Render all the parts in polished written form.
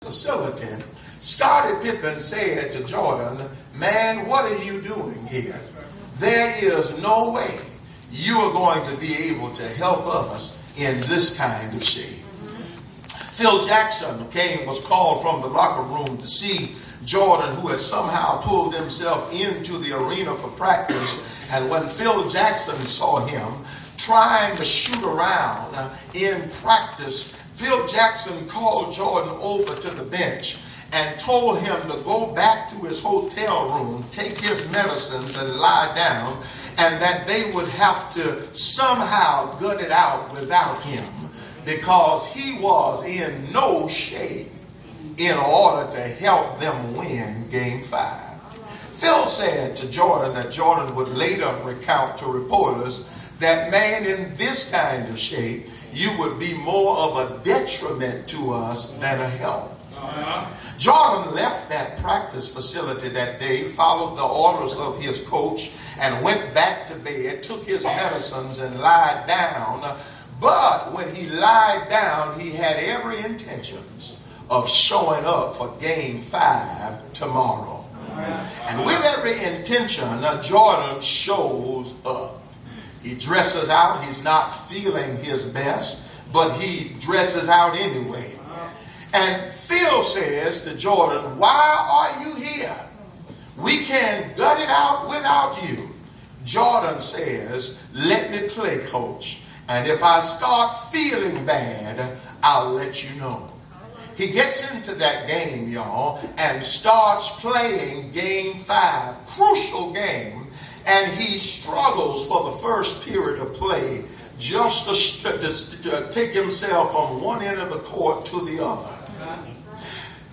facility, Scottie Pippen said to Jordan, man, what are you doing here? There is no way you are going to be able to help us in this kind of shape. Phil Jackson was called from the locker room to see Jordan, who had somehow pulled himself into the arena for practice. And when Phil Jackson saw him trying to shoot around in practice, Phil Jackson called Jordan over to the bench and told him to go back to his hotel room, take his medicines and lie down, and that they would have to somehow gut it out without him because he was in no shape in order to help them win Game 5. Phil said to Jordan that Jordan would later recount to reporters that, man, in this kind of shape, you would be more of a detriment to us than a help. Jordan left that practice facility that day, followed the orders of his coach, and went back to bed, took his medicines and lied down. But when he lied down, he had every intentions of showing up for Game 5 tomorrow. And with every intention, Jordan shows up. He dresses out. He's not feeling his best, but he dresses out anyway. And Phil says to Jordan, why are you here? We can gut it out without you. Jordan says, let me play, coach. And if I start feeling bad, I'll let you know. He gets into that game, y'all, and starts playing Game 5, crucial game, and he struggles for the first period of play just to take himself from one end of the court to the other.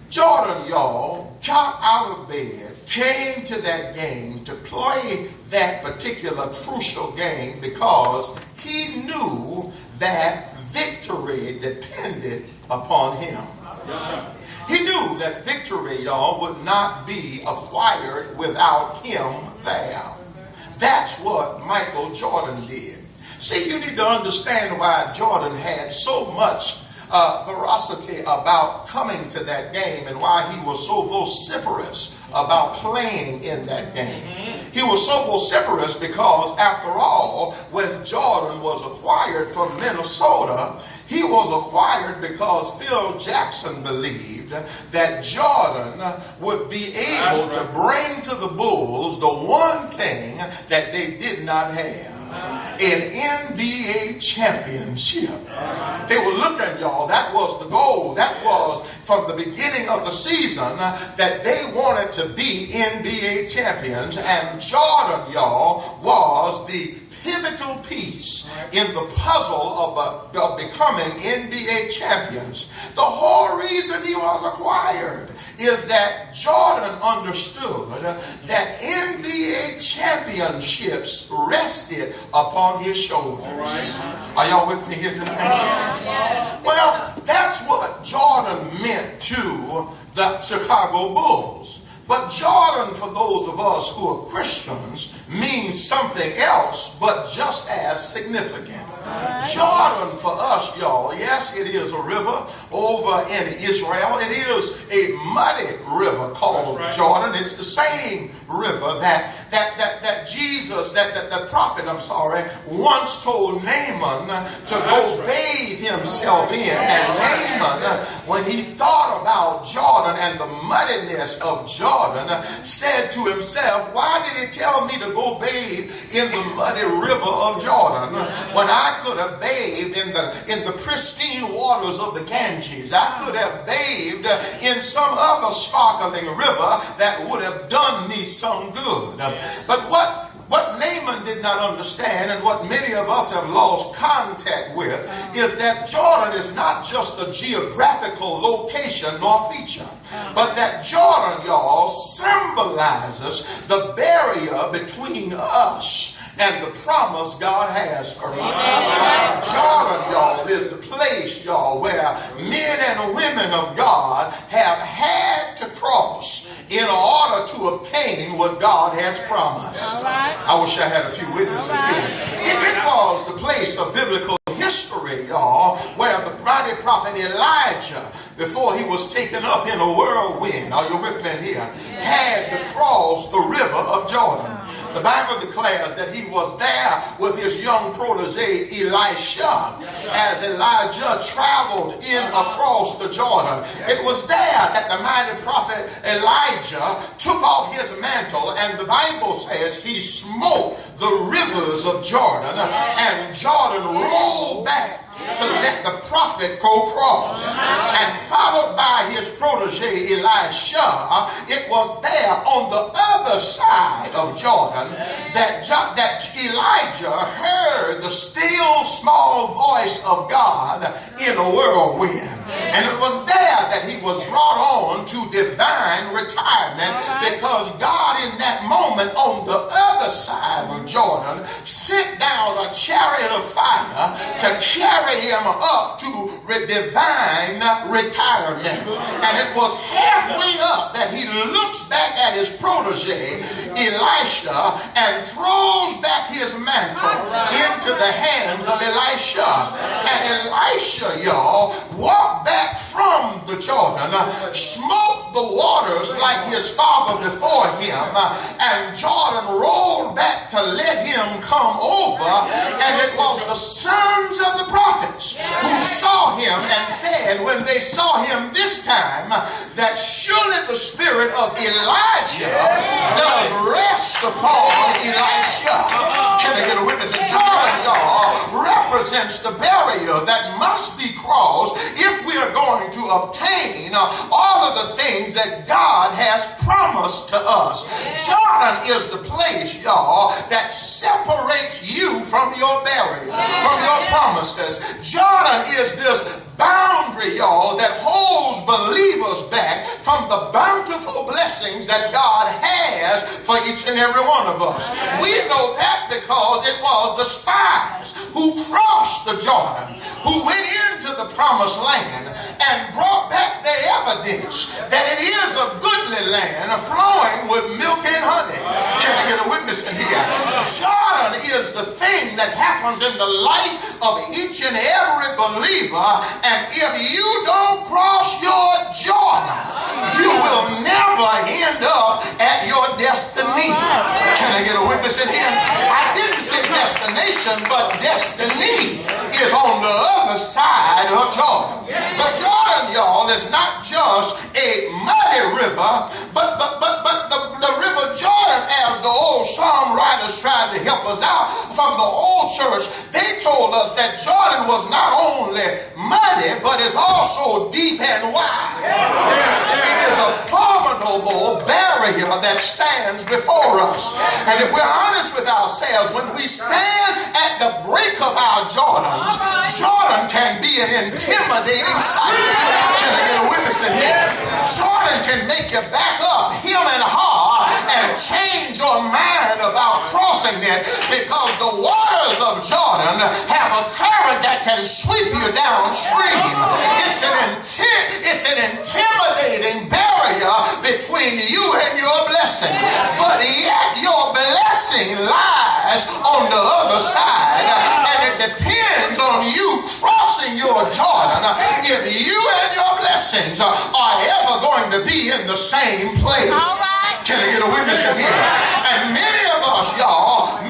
Jordan, y'all, got out of bed, came to that game to play that particular crucial game because he knew that victory depended upon him. He knew that victory, y'all, would not be acquired without him there. That's what Michael Jordan did. See, you need to understand why Jordan had so much veracity about coming to that game and why he was so vociferous about playing in that game. He was so vociferous because, after all, when Jordan was acquired from Minnesota, he was acquired because Phil Jackson believed that Jordan would be able to bring to the Bulls the one thing that they did not have. An NBA championship. They were looking, y'all, that was the goal. That was from the beginning of the season that they wanted to be NBA champions. And Jordan, y'all, was the pivotal piece in the puzzle of becoming NBA champions. The whole reason he was acquired is that Jordan understood that NBA championships rested upon his shoulders. Are y'all with me here tonight? Well, that's what Jordan meant to the Chicago Bulls. But Jordan, for those of us who are Christians, means something else, but just as significant. Jordan for us, y'all, yes, it is a river over in Israel. It is a muddy river called Jordan. It's the same river that Jesus, that the prophet, once told Naaman to go bathe himself in. And Naaman, when he thought about Jordan and the muddiness of Jordan, said to himself, why did he tell me to go bathe in the muddy river of Jordan when I could have bathed in the pristine waters of the Ganges? I could have bathed in some other sparkling river that would have done me some good. But what Naaman did not understand, and what many of us have lost contact with, is that Jordan is not just a geographical location nor feature, but that Jordan, y'all, symbolizes the barrier between us and the promise God has for us. Jordan, y'all, is the place, y'all, where men and women of God have had to cross in order to obtain what God has promised. I wish I had a few witnesses here. It was the place of biblical history, y'all, where the mighty prophet Elijah before he was taken up in a whirlwind, are you with me in here, had to cross the river of Jordan. The Bible declares that he was there with his young protege Elisha as Elijah traveled in across the Jordan. It was there that the mighty prophet Elijah took off his mantle, and the Bible says he smote the rivers of Jordan, and Jordan rolled back to let the prophet go cross. And followed by his protege Elisha, it was there on the other side of Jordan that Elijah heard the still small voice of God in a whirlwind. And it was there that he was brought on to divine retirement, because God in that moment on the other side of Jordan sent down a chariot of fire to carry him up to divine retirement. And it was halfway up that he looks back at his protege Elisha and throws back his mantle into the hands of Elisha. And Elisha, y'all, walked back from the Jordan, smote the waters like his father before him, and Jordan rolled back to let him come over. And it was the sons of the prophets who saw him and said, when they saw him this time, that surely the spirit of Elijah does rest upon Elisha. Can I get a witness? And Jordan, y'all, represents the barrier that must be crossed if we are going to obtain all of the things that God has promised to us. Jordan is the place, y'all, that separates you from your barrier, from your promises. Jordan is this boundary, y'all, that holds believers back from the bountiful blessings that God has for each and every one of us. We know that because it was the spies who crossed the Jordan, who went into the promised land and brought back the evidence that it is a goodly land flowing with milk and honey. Can I get a witness in here? Jordan is the thing that happens in the life of each and every believer. And if you don't cross your Jordan, you will never end up at your destiny. Can I get a witness in here? I didn't say destination, but destiny is on the other side of Jordan. But Jordan, y'all, is not just a muddy river, but the river Jordan, as the old psalm writers tried to help us out from the old church, they told us that Jordan was not only muddy, but it's also deep and wide. It is a formidable barrier that stands before us. And if we're honest with ourselves, when we stand at the brink of our Jordans, Jordan can be an intimidating sight. Can I get a witness in here? Jordan can make you back up, hem and haw, and change your mind about crossing it, because the waters of Jordan have a current that can sweep you downstream. It's an intimidating barrier between you and your blessing. But yet your blessing lies on the other side. And it depends on you crossing your Jordan if you and your blessings are ever going to be in the same place. Can I get a witness in here? And many of us, y'all,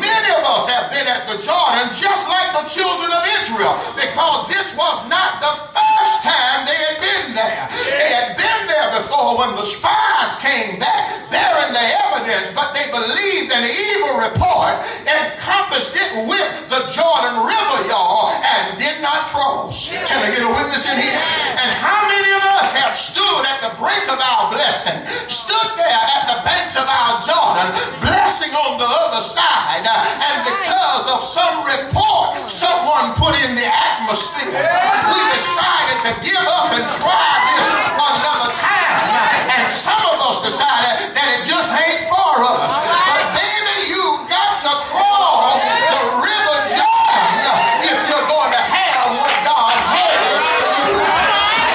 have been at the Jordan just like the children of Israel, because this was not the first time they had been there. They had been there before when the spies came back bearing the evidence, but they believed an evil report, encompassed it with the Jordan River, y'all, and did not cross. Can I get a witness in here? And how many of us have stood at the brink of our blessing, stood there at the banks of our Jordan, blessing on the other side, and because of some report someone put in the atmosphere, we decided to give up and try this another time. And some of us decided that it just ain't for us. But baby, you got to cross the river Jordan if you're going to have what God has for you.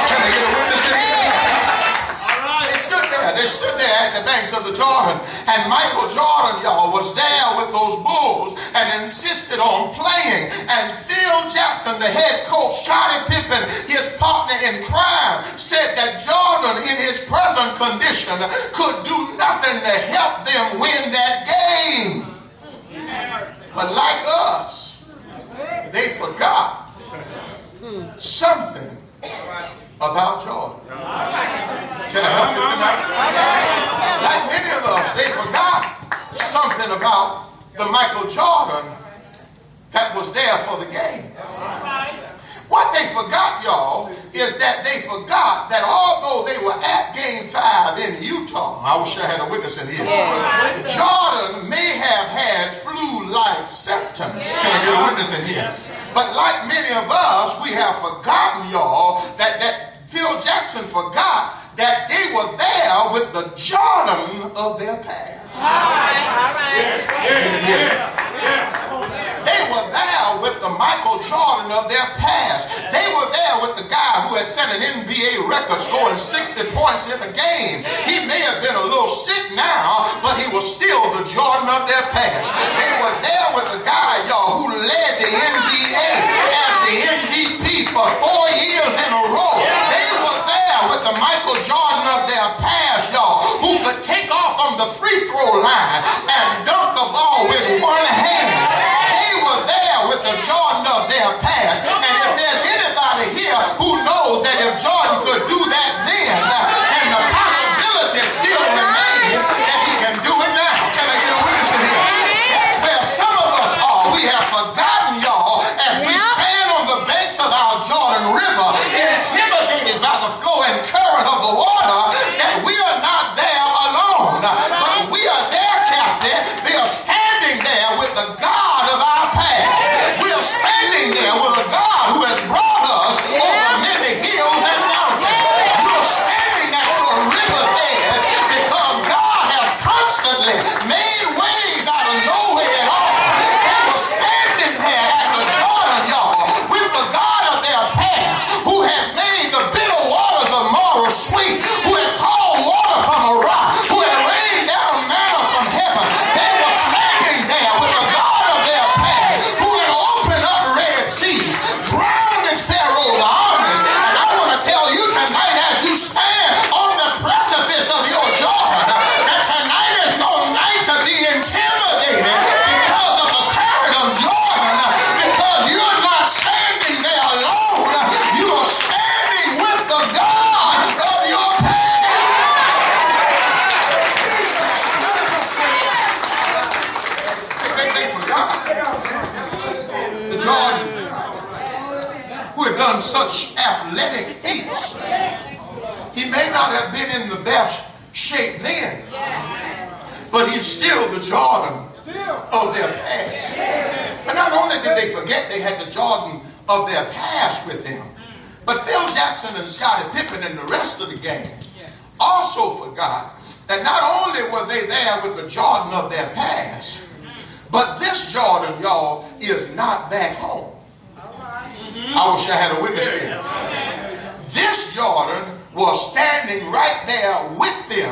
Can I get a witness in here? They stood there there at the banks of the Jordan. And Michael Jordan, y'all, was there with those Bulls and insisted on playing. And Phil Jackson, the head coach, Scottie Pippen, his partner in crime, said that Jordan, in his present condition, could do nothing to help them win that game. But like us, they forgot something about Jordan. Can I help you tonight? Like many of us, they forgot something about the Michael Jordan that was there for the game. What they forgot, y'all, is that they forgot that although they were at Game 5 in Utah, I wish I had a witness in here, Jordan may have had flu-like symptoms. Can I get a witness in here? But like many of us, we have forgotten, y'all, that Phil Jackson forgot that they were there with the Jordan of their past. All right. They were there with the Michael Jordan of their past. They were there with the guy who had set an NBA record scoring 60 points in a game. He may have been a little sick now, but he was still the Jordan of their past. They were there with the guy, y'all, who led the NBA as the MVP for 4 years in a row. They were there with the Michael Jordan of their past, y'all, who could take off from the free throw line and dunk the ball with one hand. They were there with the Jordan of their past. And if there's anybody here who knows that if Jordan could do that then, and the possibility still remains that he can do it now. Can I get a witness in here? That's where some of us are. We have forgotten, y'all, as we stand on the banks of our Jordan River, intimidated by the flow and current of the water, that we are not there alone. But we are there, Kathy. We are standing there with the God of our past. We are standing there with a God who has brought us over many hills and mountains. We are standing at your river's edge because God has constantly made ways out of nowhere at all. They were standing there at the Jordan, y'all, with the God of their past, who had made the bitter waters of Mara sweet, who had called water from a rock, who had rained down manna from heaven. They were standing there with the God of their past, who had opened up Red Seas, drowned in Pharaoh's armies. And I want to tell you tonight, as you stand on the precipice of your Jordan, that tonight is no night to be intimidated because of the current of Jordan, because you're not standing there alone. You are standing with the God of your past. They forgot the Jordan who had done such athletic feats. He may not have been in the best shape then, but he's still the Jordan of their past. And not only did they forget they had the Jordan of their past with them, but Phil Jackson and Scottie Pippen and the rest of the gang also forgot that not only were they there with the Jordan of their past, but this Jordan, y'all, is not back home. I wish I had a witness here. This Jordan was standing right there with them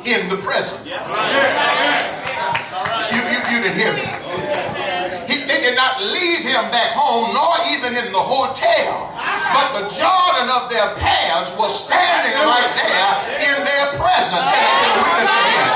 in the present. You didn't hear me. They did not leave him back home, nor even in the hotel. But the Jordan of their past was standing right there in their present. Can I get a witness in here?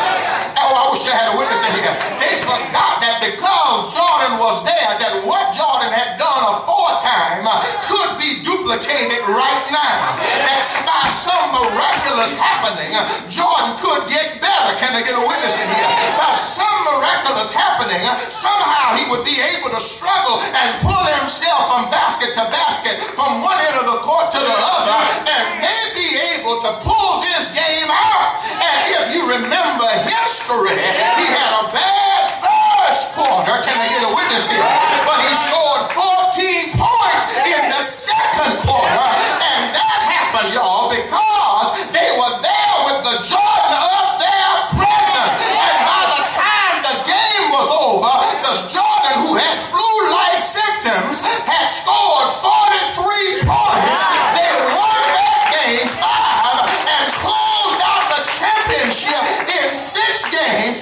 Oh, I wish I had a witness in here. They forgot that because Jordan was there, that what Jordan had done aforetime could be duplicated right now. That's by some miraculous happening, Jordan could get better. Can I get a witness in here? By some miraculous happening, somehow he would be able to struggle and pull himself from basket to basket, from one end of the court to the other, and may be able to pull this game out. And if you remember history, he had a bad first quarter. Can I get a witness here? But he scored 14 points in the second quarter, and that happened, y'all, because they were there with the Jordan of their present. And by the time the game was over, the Jordan who had flu-like symptoms had scored 43 points. They won that game 5 and closed out the championship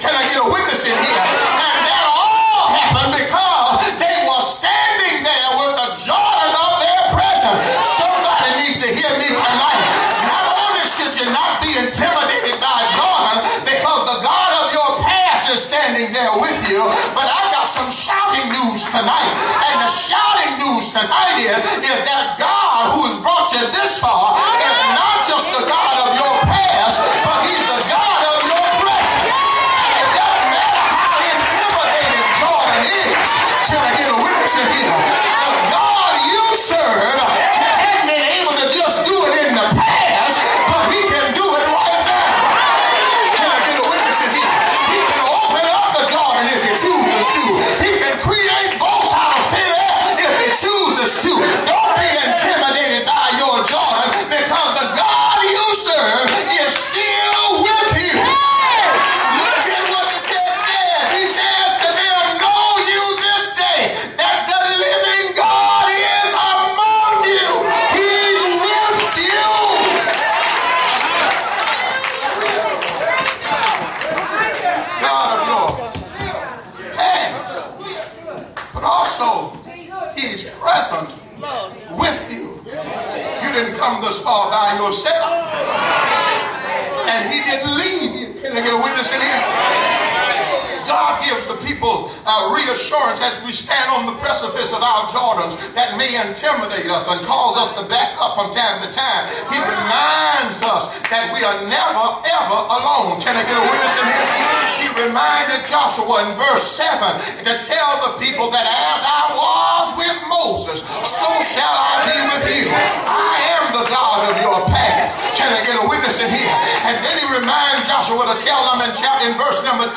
Can I get a witness in here? And that all happened because they were standing there with the Jordan of their presence. Somebody needs to hear me tonight. Not only should you not be intimidated by Jordan because the God of your past is standing there with you, but I've got some shouting news tonight. And the shouting news tonight is that God who has brought you this far is not just the God of your past, but he's the God of your present. And it doesn't matter how intimidating Jordan is. Can I get a witness in here? The God you serve hasn't been able to just do it in the past, but he can do it right now. Can I get a witness in here? He can open up the Jordan if he chooses to. He can create boats out of thin air if he chooses to. Don't be intimidated by your Jordan because the God you serve is still with you. Look at what the text says. He says to them, know you this day that the living God is among you. He's with you. God of your past, but also he's present with you. You didn't come this far by yourself, and he didn't leave you. Can I get a witness in here? God gives the people reassurance as we stand on the precipice of our Jordans that may intimidate us and cause us to back up from time to time. He reminds us that we are never ever alone. Can I get a witness in here? He reminded Joshua in verse 7 to tell the people that as I was with Moses, so shall I be with you. I am the God of your past. Can I get a witness in here? And then he reminds Joshua to tell them in verse number 10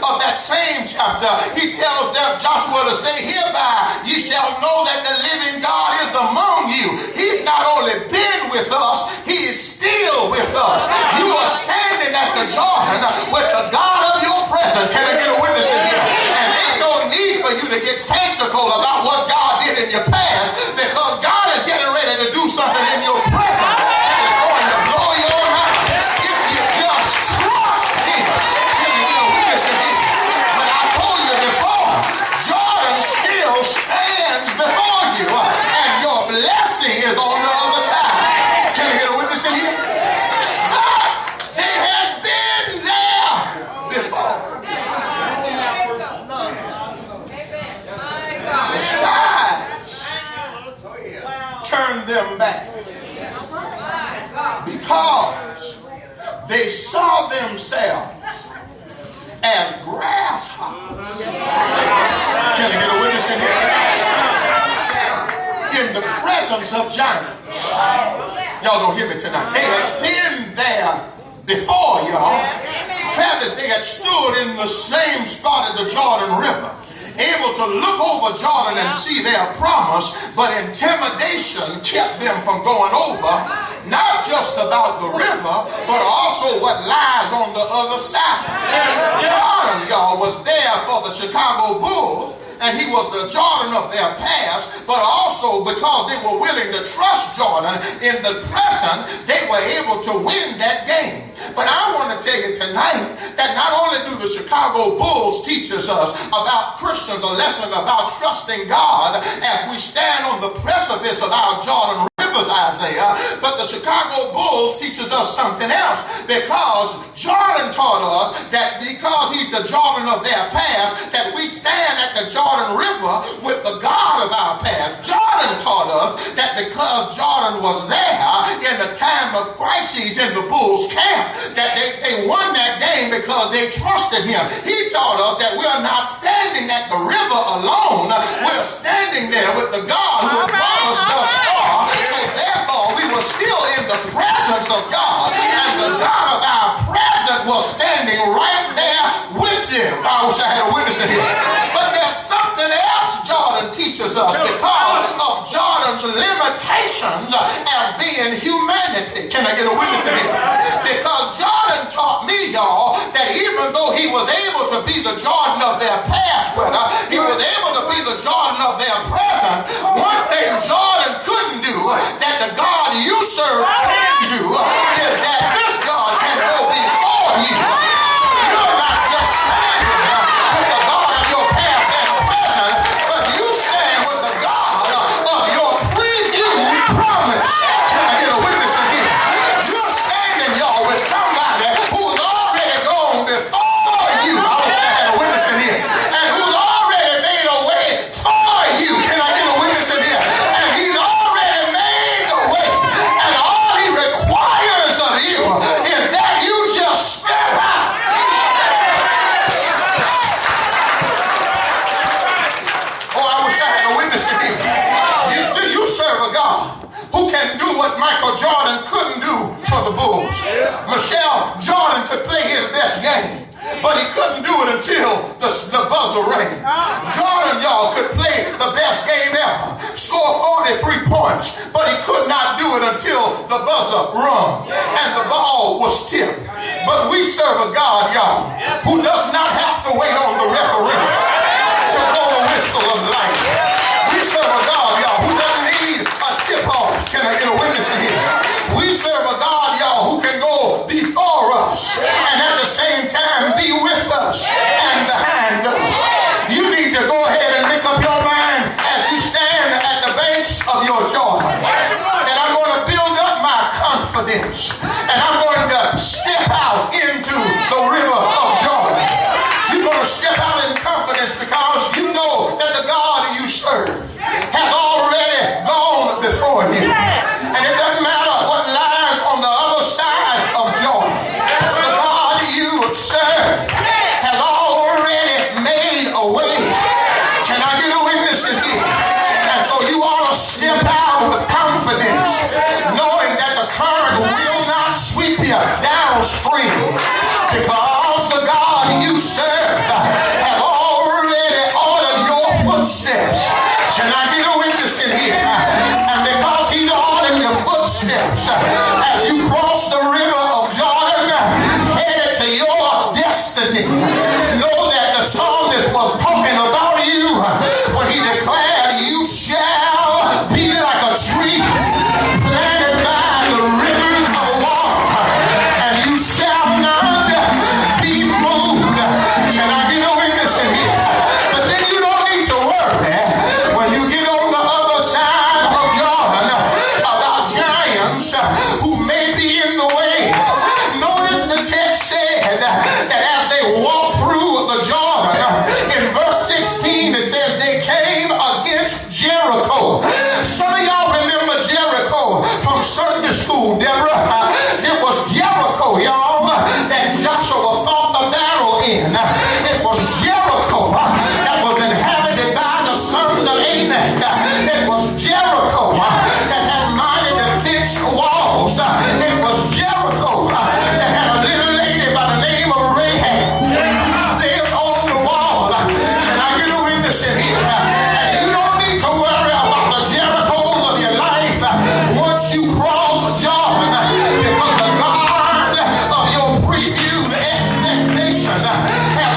of that same chapter, he tells them, Joshua, to say, hereby ye shall know that the living God is among you. He's not only been with us, he is still with us. You are standing at the Jordan with the God of your presence. Can I get a witness in here? And ain't no need for you to get fanciful about what God did in your past, because God is getting ready to do something in your present that is going to blow your mind if you just trust him. Can I get a witness in here? But I told you before, Jordan still stands before you, and your blessing is on the other side. Can I get a witness in here? They had been there before. The spies turned them back because they saw themselves as grasshoppers. Can I get a witness in here? In the presence of giants. Y'all don't hear me tonight. They had been there before, y'all. Travis, they had stood in the same spot at the Jordan River, able to look over Jordan and see their promise, but intimidation kept them from going over, not just about the river, but also what lies on the other side. Jordan, y'all, was there for the Chicago Bulls, and he was the Jordan of their past, but also because they were willing to trust Jordan in the present, they were able to win that game. But I want to tell you tonight that not only do the Chicago Bulls teach us about Christians a lesson about trusting God as we stand on the precipice of our Jordan Rivers, Isaiah, but the Chicago Bulls teaches us something else, because Jordan taught us that because he's the Jordan of their past, that we stand at the Jordan River with the God of our past. Jordan taught us that because Jordan was there in the time of crises in the Bulls camp, that they won that game because they trusted him. He taught us that we're not standing at the river alone. We're standing there with the God who promised us far. So therefore, we were still in the presence of God, and the God of our present was standing right there with them. I wish I had a witness in here. But there's something else Jordan teaches us because of Jordan's limitations as being humanity. Can I get a witness in here? Because Jordan taught me, y'all, that even though he was able to be the Jordan of their past, he was able to be the Jordan of their present. One thing Jordan couldn't do that the God you serve can do is that this God can go before you. So you're not just Ghost. Michelle, Jordan could play his best game, but he couldn't do it until the buzzer rang. Jordan, y'all, could play the best game ever, score 43 points, but he could not do it until the buzzer rung and the ball was tipped. But we serve a God, y'all, who does not have to wait on the referee to blow the whistle of life. We serve a God, y'all, who doesn't need a tip-off. Can I get a witness in here? We serve a God, y'all, who can go before us and at the same time be with us and behind us. You need to go ahead and make up your mind as you stand at the banks of your Jordan. And I'm going to build up my confidence, and I'm going to step out into the river of Jordan. You're going to step out in confidence because you know that the God you serve has already gone before you. And it doesn't matter what lies on the other side of Jordan. The God you serve has already made a way. Can I get a witness in here? And so you ought to step out with confidence, knowing that the current will not sweep you downstream, because the God you serve has already ordered your footsteps. Can I get a witness in here? And because he's ordered your footsteps as you cross the river of Jordan, headed to your destiny, know that the psalmist was talking about you when he declared, you shall be like a tree planted by the rivers of water, and you shall not be moved. Can I get a witness in here? But then you don't need to worry when you get on the other side of Jordan about giants who may be in the way. Notice the text said that as they walked through the Jordan, in verse 16 it says they came against Jericho. Some of y'all remember Jericho from Sunday school, Deborah. It was Jericho, y'all, that Joshua fought the battle in. It was Jericho that was inhabited by the sons of Anak. It was Jericho that had mighty defense walls. It was Jericho that had a little lady by the name of Rahab who stayed on the wall. Can I get a witness in here? And you don't need to worry about the Jerichos of your life once you cross Jordan, because the God of your previewed expectation has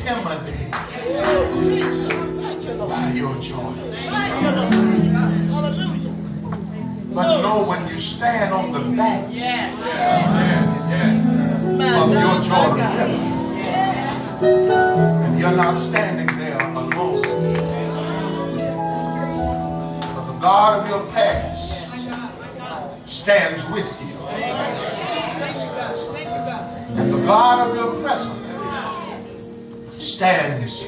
intimidated by your Jordan. But know when you stand on the bank of your Jordan River, and you're not standing there alone, but the God of your past stands with you, and the God of your present stands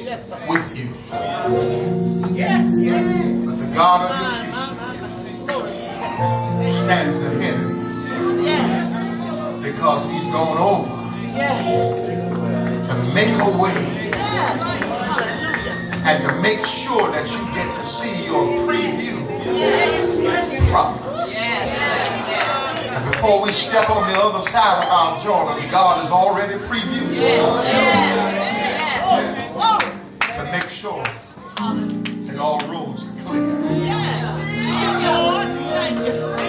with you. But the God of your future stands ahead of you, because he's gone over to make a way and to make sure that you get to see your preview promise. And before we step on the other side of our Jordan, God has already previewed to make sure that all roads are clear.